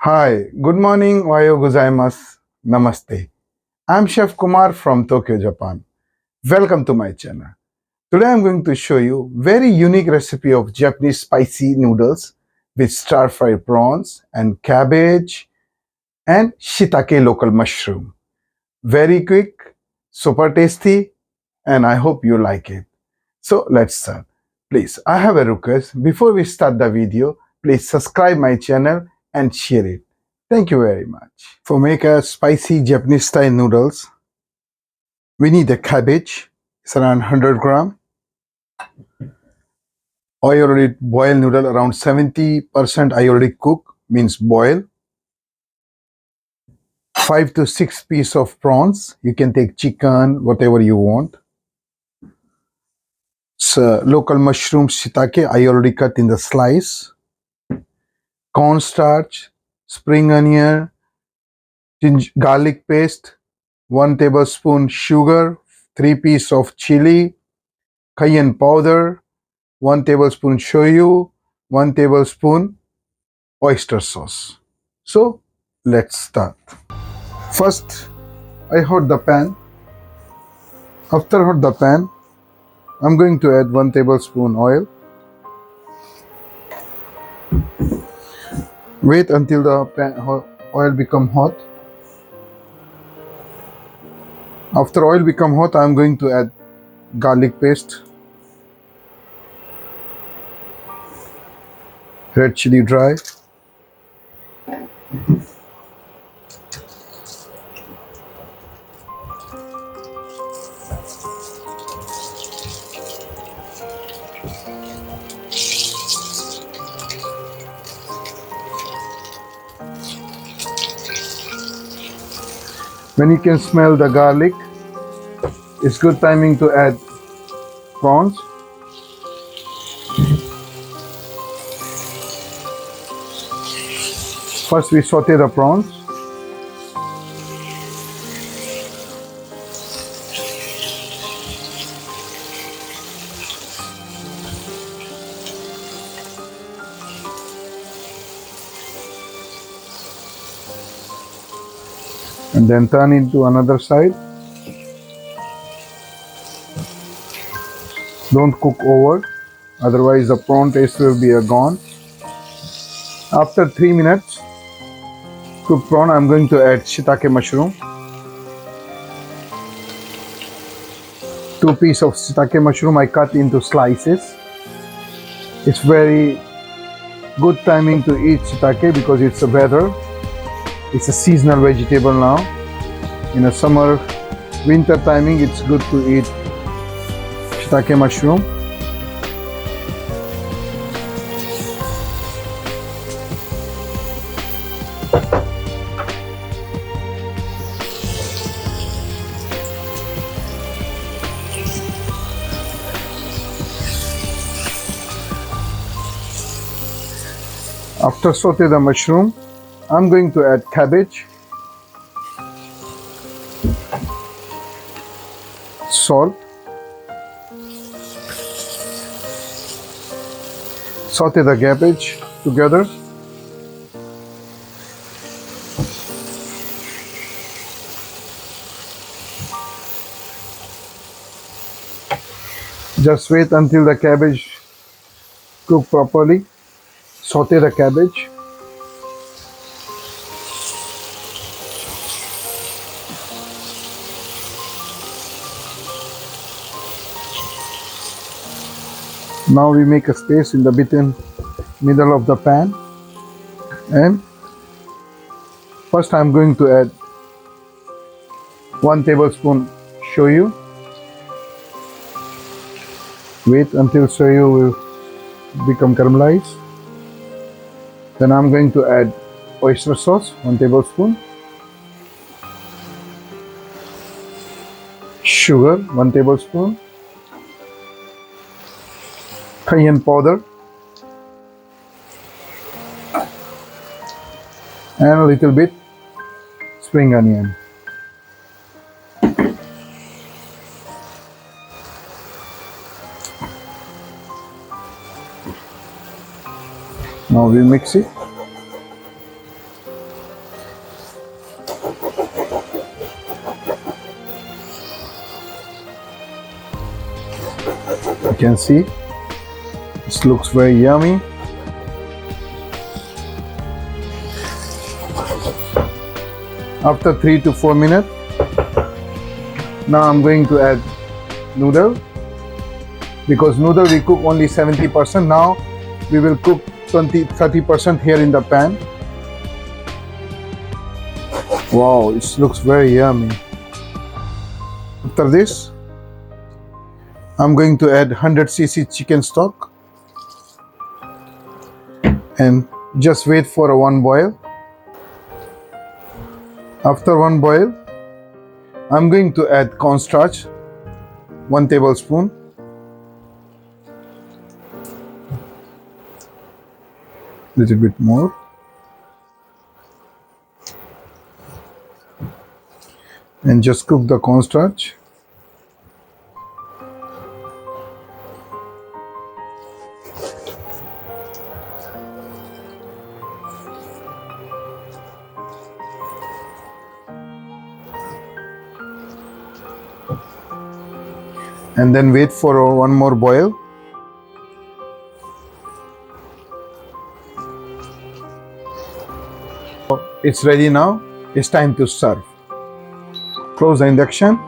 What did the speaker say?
Hi, good morning, ohayo gozaimasu, namaste. I'm Chef Kumar from Tokyo, Japan. Welcome to my channel. Today I'm going to show you very unique recipe of Japanese spicy noodles with stir-fried prawns and cabbage and shiitake local mushroom. Very quick, super tasty, and I hope you like it. So let's start. Please, I have a request. Before we start the video, please subscribe my channel and share it. Thank you very much. For make a spicy Japanese style noodles, we need a cabbage. It's around 100 gram. I already boil noodle around 70%. I already cook, means boil. 5 to 6 piece of prawns. You can take chicken, whatever you want. So local mushroom shiitake, I already cut in the slice. Cornstarch, spring onion, garlic paste, 1 tablespoon sugar, 3 pieces of chilli, cayenne powder, 1 tablespoon shoyu, 1 tablespoon oyster sauce. So let's start. First, I hot the pan. After hot the pan, I'm going to add 1 tablespoon oil. Wait until the oil become hot. After oil become hot, I'm going to add garlic paste, red chili dry, when you can smell the garlic, it's good timing to add prawns. First we saute the prawns. And then turn into another side. Don't cook over, otherwise the prawn taste will be gone. After 3 minutes cooked prawn, I'm going to add shiitake mushroom. 2 pieces of shiitake mushroom I cut into slices. It's very good timing to eat shiitake because it's a weather. It's a seasonal vegetable now. In a summer, winter timing, it's good to eat shiitake mushroom. After saute the mushroom, I'm going to add cabbage, salt, saute the cabbage together. Just wait until the cabbage cook properly. Saute the cabbage. Now we make a space in the middle of the pan, and first I'm going to add 1 tablespoon shoyu. Wait until shoyu will become caramelized. Then I'm going to add oyster sauce, 1 tablespoon, sugar, 1 tablespoon, cayenne powder, and a little bit spring onion. Now we mix it. can see this looks very yummy. After 3 to 4 minutes, now I'm going to add noodle. Because noodle we cook only 70%. Now we will cook 30% here in the pan. Wow, it looks very yummy. After this, I'm going to add 100 cc chicken stock and just wait for a one boil. After one boil, I'm going to add cornstarch, 1 tablespoon. Little bit more. And just cook the cornstarch. And then wait for one more boil. It's ready now. It's time to serve. Close the induction.